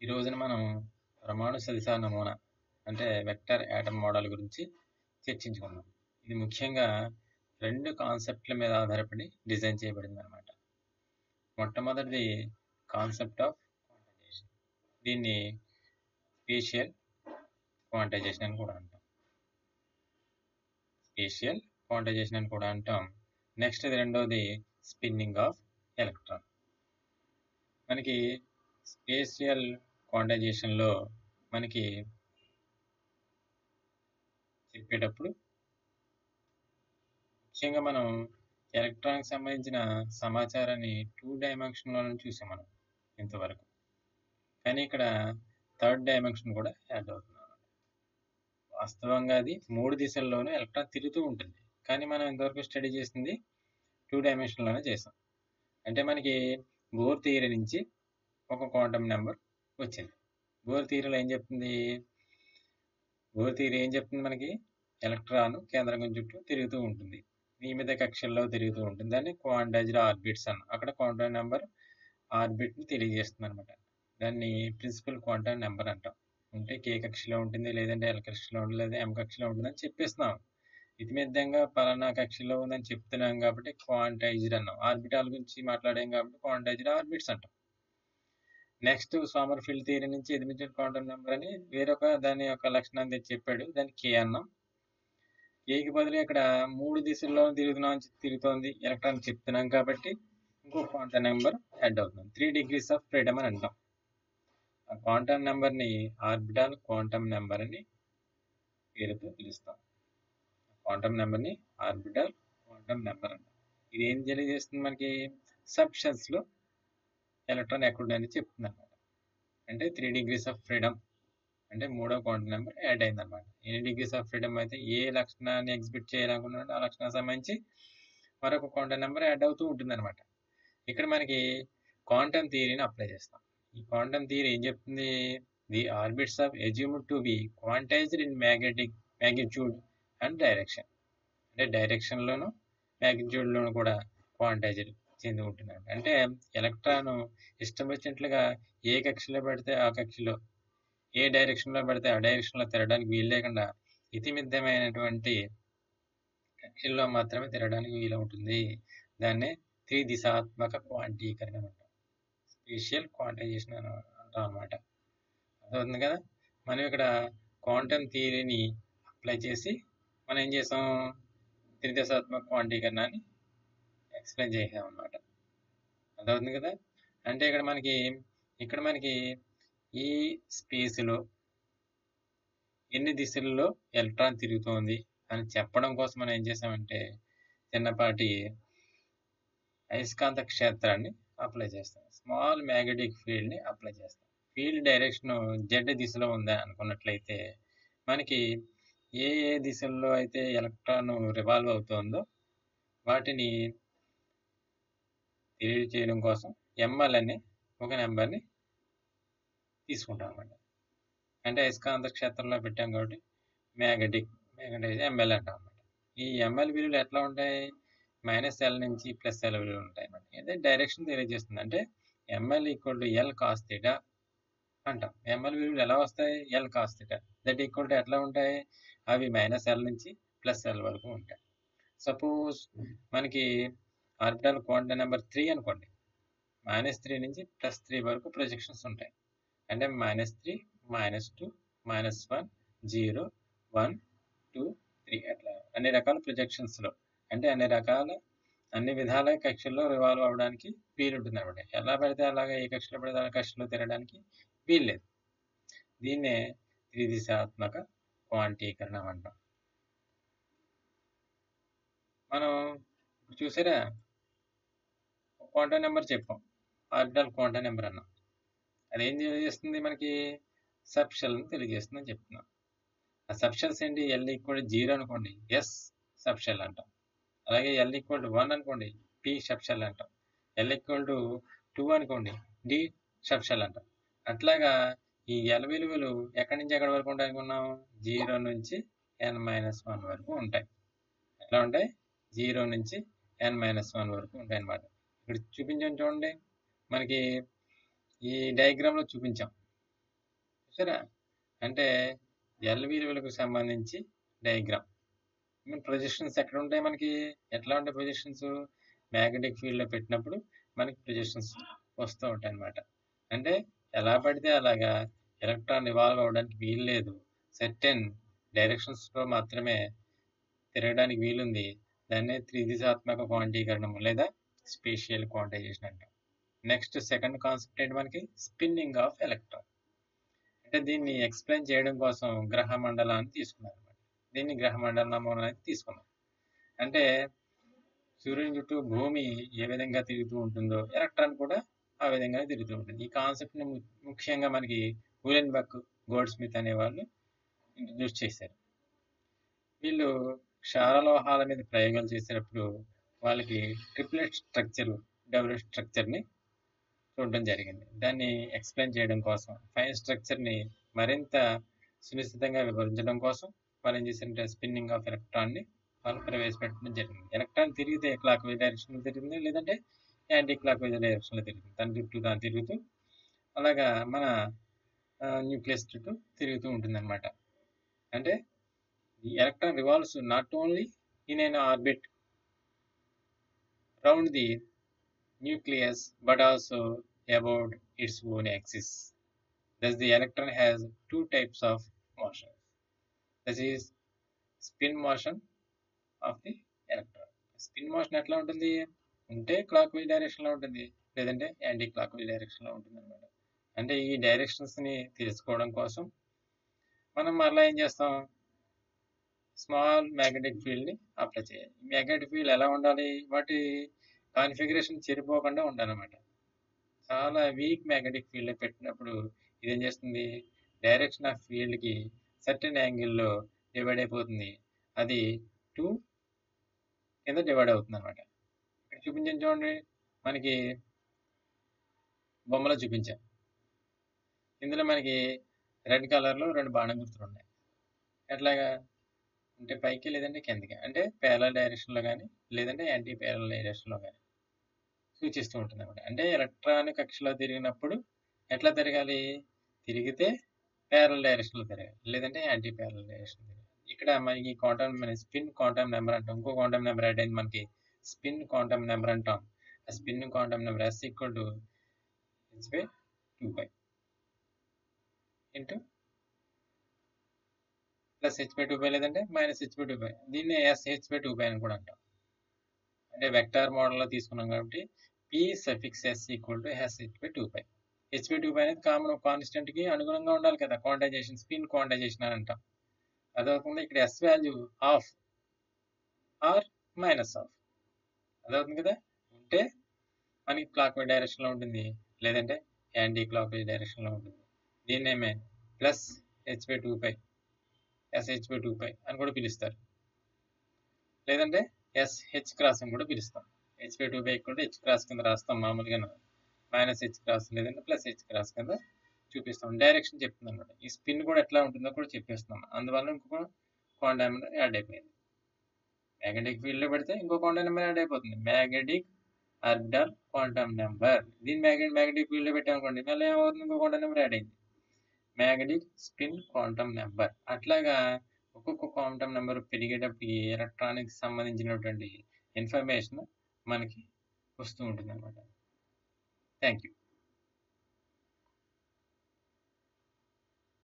ఈ రోజున మనం పరమాణు సదిశా నమూనా అంటే వెక్టర్ యాటమ్ మోడల్ గురించి చర్చించుకుందాం. ఇది ముఖ్యంగా 2 కాన్సెప్ట్ల మీద ఆధారపడి డిజైన్ చేయబడింది అనమాట. మొట్టమొదటిది కాన్సెప్ట్ ఆఫ్ క్వాంటైజేషన్. దీన్ని స్పేషియల్ క్వాంటైజేషన్ అని కూడా అంటాం. స్పేషియల్ క్వాంటైజేషన్ అని కూడా అంటాం. నెక్స్ట్ రెండోది స్పిన్నింగ్ ఆఫ్ ఎలక్ట్రాన్. మనకి స్పేషియల్ క్వాంటైజేషన్లో మనకి చెప్పేటప్పుడు ముఖ్యంగా మనం ఎలక్ట్రాన్కి సంబంధించిన సమాచారాన్ని 2 డైమెన్షన్లో చూసాం మనం ఇంతవరకు. కానీ ఇక్కడ 3rd డైమెన్షన్ కూడా యాడ్ అవుతుంది. వాస్తవంగా అది 3 దిశల్లోనూ ఎలక్ట్రాన్ తిరుగుతూ ఉంటుంది. కానీ మనం ఇంతవరకు స్టడీ చేసింది 2 డైమెన్షన్లోనే చేసాం. అంటే మనకి బోర్ థియరీ నుంచి ఒక క్వాంటమ్ నెంబర్ వచ్చింది. బోర్ థియరీలో ఏం చెప్తుంది? బోర్ థియరీ ఏం చెప్తుంది మనకి? ఎలక్ట్రాన్ కేంద్రకం చుట్టూ తిరుగుతూ ఉంటుంది, నియమిత కక్షల్లో తిరుగుతూ ఉంటుంది. దాన్ని క్వాంటైజ్డ్ ఆర్బిట్స్ అన్న. అక్కడ క్వాంటమ్ నెంబర్ ఆర్బిట్ని తెలియజేస్తుంది అనమాట. దాన్ని ప్రిన్సిపల్ క్వాంటమ్ నెంబర్ అంటాం. ఉంటే కే కక్షలో ఉంటుంది, లేదంటే ఎల్ కక్షలో ఉంటుంది, లేదా ఎం కక్షలో ఉంటుందని చెప్పేస్తున్నాం. ఇతిమిద్దంగా పలానా కక్షలో ఉందని చెప్తున్నాం కాబట్టి క్వాంటైజ్డ్ అన్నాం. ఆర్బిటాల్ గురించి మాట్లాడాం కాబట్టి క్వాంటైజ్డ్ ఆర్బిట్స్ అంటాం. నెక్స్ట్ సోమర్ఫీల్డ్ థియరీ నుంచి ఎలిమిటెడ్ క్వాంటమ్ నెంబర్ అని వేరొక దాని యొక్క లక్షణాన్ని తెచ్చి చెప్పాడు. దాన్ని కే అన్నాం. కేకి బదులు ఇక్కడ 3 దిశల్లో తిరుగుతోంది ఎలక్ట్రాన్ చెప్తున్నాం కాబట్టి ఇంకో క్వాంటమ్ నెంబర్ యాడ్ అవుతుంది. 3 degrees ఆఫ్ ఫ్రీడమ్ అని అంటాం. ఆ క్వాంటమ్ నెంబర్ని ఆర్బిటాల్ క్వాంటమ్ నెంబర్ అని పేరుతో పిలుస్తాం. క్వాంటమ్ నెంబర్ని ఆర్బిటాల్ క్వాంటమ్ నెంబర్ అంటాం. ఇది ఏం తెలియజేస్తుంది మనకి? సబ్ షెల్స్లో ఎలక్ట్రాన్ ఎక్కడుందని చెప్తుంది అనమాట. అంటే 3 degrees ఆఫ్ ఫ్రీడమ్ అంటే 3వ క్వాంటమ్ నెంబర్ యాడ్ అయింది అనమాట. ఎన్ని డిగ్రీస్ ఆఫ్ ఫ్రీడమ్ అయితే ఏ లక్షణాన్ని ఎగ్జిబిట్ చేయాలనుకున్నాడో ఆ లక్షణానికి సంబంధించి మరొక క్వాంటమ్ నెంబర్ యాడ్ అవుతూ ఉంటుంది అనమాట. ఇక్కడ మనకి క్వాంటమ్ థియరీని అప్లై చేస్తాం. ఈ క్వాంటమ్ థియరీ ఏం చెప్తుంది? The orbits of assumed to be quantised in magnitude and direction. అంటే డైరెక్షన్లోను మ్యాగ్నిట్యూడ్లోను కూడా క్వాంటైజ్డ్ చెంది ఉంటుంది. అంటే ఎలక్ట్రాన్ ఇష్టం వచ్చినట్లుగా ఏ కక్షలో పెడితే ఆ కక్షలో, ఏ డైరెక్షన్లో పెడితే ఆ డైరెక్షన్లో తిరగడానికి వీలు లేకుండా ఇతిమిద్దమైనటువంటి కక్షల్లో మాత్రమే తిరగడానికి వీలు ఉంటుంది. దాన్నే త్రిదిశాత్మక క్వాంటీకరణ అంటాం. స్పేషియల్ క్వాంటైజేషన్ అని అంటాం అనమాట. అర్థమవుతుంది కదా? మనం ఇక్కడ క్వాంటమ్ థియరీని అప్లై చేసి మనం ఏం చేసాం? త్రిదిశాత్మక క్వాంటీకరణాన్ని ఎక్స్ప్లెయిన్ చేసాం అనమాట. అర్థమవుతుంది కదా? అంటే ఇక్కడ మనకి ఈ స్పేస్లో ఎన్ని దిశల్లో ఎలక్ట్రాన్ తిరుగుతోంది అని చెప్పడం కోసం మనం ఏం చేసామంటే చిన్నపాటి అయస్కాంత క్షేత్రాన్ని అప్లై చేస్తాం. స్మాల్ మ్యాగ్నెటిక్ ఫీల్డ్ని అప్లై చేస్తాం. ఫీల్డ్ డైరెక్షన్ జెడ్ దిశలో ఉందా అనుకున్నట్లయితే మనకి ఏ ఏ దిశల్లో అయితే ఎలక్ట్రాన్ రివాల్వ్ అవుతుందో వాటిని తెలియజేయడం కోసం ఎంఎల్ అనే ఒక నెంబర్ని తీసుకుంటాం అన్నమాట. అంటే అయస్కాంత క్షేత్రంలో పెట్టాం కాబట్టి మ్యాగ్నెటైజ్ ఎంఎల్ అంటాం అన్నమాట. ఈ ఎంఎల్ విలువలు ఎట్లా ఉంటాయి? -L నుంచి +L విలువలు ఉంటాయి అన్నమాట. అదే డైరెక్షన్ తెలియజేస్తుంది. అంటే ML equal to L cos theta అంటాం. ఎంఎల్ విలువలు ఎలా వస్తాయి? L cos theta. That equal to ఎట్లా ఉంటాయి? అవి -L నుంచి +L వరకు ఉంటాయి. సపోజ్ మనకి ఆర్బిటాల్ క్వాంటమ్ నెంబర్ 3 అనుకోండి. -3 నుంచి +3 వరకు ప్రొజెక్షన్స్ ఉంటాయి. అంటే -3, -2, -1, 0, 1, 2, 3 అట్లా అన్ని రకాల ప్రొజెక్షన్స్లో, అంటే అన్ని విధాల కక్షల్లో రివాల్వ్ అవ్వడానికి వీలు ఉంటుంది అనమాట. ఎలా పెడితే అలాగే ఏ కక్షలో పెడితే ఆ కక్షలో తిరగడానికి వీలు లేదు. దీన్నే త్రిదిశాత్మక క్వాంటీకరణ అంటాం. మనం చూసారా, క్వాంటమ్ నెంబర్ చెప్పాం, ఆర్బిటాల్ క్వాంటమ్ నెంబర్ అన్నాం. అదేం తెలియజేస్తుంది మనకి? సబ్ షెల్ తెలియజేస్తుంది అని చెప్తున్నాం. ఆ సబ్ షెల్స్ ఏంటి? ఎల్ ఈక్వల్ 0 అనుకోండి, ఎస్ సబ్ షెల్ అంటాం. అలాగే ఎల్ ఈక్వల్ 1 అనుకోండి, పి సబ్ షెల్ అంటాం. ఎల్ ఈక్వల్ 2 అనుకోండి, డి సబ్ షెల్ అంటాం. అట్లాగా ఈ ఎల్ విలువలు ఎక్కడి నుంచి ఎక్కడి వరకు ఉంటాయి అనుకున్నాం? 0 నుంచి n-1 వరకు ఉంటాయి. ఎట్లా ఉంటాయి? 0 నుంచి n-1 వరకు ఉంటాయి అన్నమాట. ఇక్కడ చూపించాం చూడండి, మనకి ఈ డయాగ్రామ్లో చూపించాం. సరే, అంటే ఎల్ విలువలకు సంబంధించి డయాగ్రామ్. ప్రొజెక్షన్స్ ఎక్కడ ఉంటాయి మనకి? ఎట్లా ఉంటాయి ప్రొజెక్షన్స్? మ్యాగ్నెటిక్ ఫీల్డ్లో పెట్టినప్పుడు మనకి ప్రొజెక్షన్స్ వస్తూ ఉంటాయి అన్నమాట. అంటే ఎలా పడితే అలాగా ఎలక్ట్రాన్ రివాల్వ్ అవ్వడానికి వీలు లేదు. సర్టెన్ డైరెక్షన్స్లో మాత్రమే తిరగడానికి వీలుంది. దాన్నే త్రిదిశాత్మక క్వాంటీకరణం లేదా స్పేషియల్ క్వాంటైజేషన్ అంటాం. నెక్స్ట్ సెకండ్ కాన్సెప్ట్ ఏంటి మనకి? Spinning of electron. అంటే దీన్ని ఎక్స్ప్లెయిన్ చేయడం కోసం గ్రహ మండలాన్ని తీసుకున్నారు అనమాట. దీన్ని గ్రహ మండలం అనేది తీసుకున్నాం. అంటే సూర్యుని చుట్టూ భూమి ఏ విధంగా తిరుగుతూ ఉంటుందో ఎలక్ట్రాన్ కూడా ఆ విధంగా తిరుగుతూ ఉంటుంది. ఈ కాన్సెప్ట్ని ముఖ్యంగా మనకి హూలెన్బర్గ్, గోల్డ్ స్మిత్ అనే వాళ్ళు ఇంట్రడ్యూస్ చేశారు. వీళ్ళు క్షారలోహాల మీద ప్రయోగాలు చేసేటప్పుడు వాళ్ళకి ట్రిప్లెట్ స్ట్రక్చర్, డబుల్ స్ట్రక్చర్ని చూడడం జరిగింది. దాన్ని ఎక్స్ప్లెయిన్ చేయడం కోసం, ఫైన్ స్ట్రక్చర్ని మరింత సునిశ్చితంగా వివరించడం కోసం వాళ్ళు ఏం చేశారంటే స్పిన్నింగ్ ఆఫ్ ఎలక్ట్రాన్ని వాళ్ళు ప్రవేశపెట్టడం జరిగింది. ఎలక్ట్రాన్ తిరిగితే క్లాక్ వైజ్ డైరెక్షన్లో తిరుగుతుంది, లేదంటే యాంటీ క్లాక్ వైజ్ డైరెక్షన్లో తిరుగుతుంది. తన చుట్టూ తాను తిరుగుతూ అలాగా మన న్యూక్లియస్ చుట్టూ తిరుగుతూ ఉంటుంది అనమాట. అంటే electron revolves not only in an orbit round the nucleus but also about its own axis. Thus the electron has two types of motion. This is spin motion of the electron. Spin motion ఎట్లా ఉంటుంది అంటే clock wise డైరెక్షన్లో ఉంటుంది, లేదంటే anti clock wise డైరెక్షన్లో ఉంటుంది అనమాట. అంటే ఈ డైరెక్షన్స్ని తెలుసుకోవడం కోసం మనం మరలా ఏం చేస్తాం? స్మాల్ మ్యాగ్నెటిక్ ఫీల్డ్ని అప్లై చేయాలి. మ్యాగ్నెటిక్ ఫీల్డ్ ఎలా ఉండాలి? వాటి కాన్ఫిగరేషన్ చెడిపోకుండా ఉండాలన్నమాట. చాలా వీక్ మ్యాగ్నెటిక్ ఫీల్డ్లో పెట్టినప్పుడు ఇదేం చేస్తుంది? డైరెక్షన్ ఆఫ్ ఫీల్డ్కి సర్టెన్ యాంగిల్లో డివైడ్ అయిపోతుంది. అది 2 కింద డివైడ్ అవుతుంది అనమాట. ఇక్కడ చూపించాను చూడండి, మనకి బొమ్మలో చూపించాం. ఇందులో మనకి రెడ్ కలర్లో 2 బాణం గుర్తులు ఉన్నాయి. ఎట్లాగా అంటే పైకి లేదంటే కిందకి, అంటే ప్యారలల్ డైరెక్షన్లో కానీ లేదంటే యాంటీ ప్యారలల్ డైరెక్షన్లో కానీ సూచిస్తూ ఉంటుంది అనమాట. అంటే ఎలక్ట్రాన్ కక్షలో తిరిగినప్పుడు ఎట్లా తిరగాలి? తిరిగితే ప్యారలల్ డైరెక్షన్లో తిరగాలి, లేదంటే యాంటీ ప్యారలల్ డైరెక్షన్ తిరగాలి. ఇక్కడ మనకి స్పిన్ క్వాంటమ్ నెంబర్ అంటాం. ఇంకో క్వాంటమ్ నెంబర్ యాడ్ అయింది మనకి, స్పిన్ క్వాంటమ్ నెంబర్ అంటాం. ఆ spin quantum number S = h/2π into plus h/2π లేదంటే -h/2π. దీన్ని SH/2π అని కూడా అంటాం. అంటే వెక్టార్ మోడల్లో తీసుకున్నాం కాబట్టి P(S) = SH/2π. h/2π అనేది కామన్ కాన్స్టెంట్ కి అనుగుణంగా ఉండాలి కదా, క్వాంటైజేషన్, స్పిన్ క్వాంటైజేషన్ అని అంటాం. అదవుతుంది. ఇక్కడ S value half or -half అదవుతుంది కదా. ఉంటే మనకి క్లాక్ వైజ్ డైరెక్షన్లో ఉంటుంది, లేదంటే యాంటీ క్లాక్ వైజ్ డైరెక్షన్లో ఉంటుంది. దీన్నేమే +h/2π, SH/2π అని కూడా పిలుస్తారు, లేదంటే SH క్రాస్ అని కూడా పిలుస్తాం. h/2π = H క్రాస్ కింద రాస్తాం మామూలుగా, -H క్రాస్ లేదంటే +H క్రాస్ కింద చూపిస్తాం. డైరెక్షన్ చెప్తుంది అనమాట. ఈ స్పిన్ కూడా ఎట్లా ఉంటుందో కూడా చెప్పేస్తున్నాం. అందువల్ల ఇంకొక క్వాంటమ్ నెంబర్ యాడ్ అయిపోయింది. మ్యాగ్నెటిక్ ఫీల్డ్లో పెడితే ఇంకో క్వాంటమ్ నెంబర్ యాడ్ అయిపోతుంది, మ్యాగ్నెటిక్ ఆర్డర్ క్వాంటమ్ నెంబర్. దీన్ని మ్యాగ్నెటిక్ ఫీల్డ్లో పెట్టామనుకోండి, మళ్ళీ ఏమవుతుంది? ఇంకో క్వాంటమ్ నెంబర్ యాడ్ అయింది, మ్యాగ్నెటిక్ స్పిన్ క్వాంటమ్ నెంబర్. అట్లాగా ఒక్కొక్క క్వాంటమ్ నెంబర్ పెరిగేటప్పటికి ఎలక్ట్రానిక్ సంబంధించినటువంటి ఇన్ఫర్మేషన్ మనకి వస్తూ ఉంటుంది అనమాట. Thank you.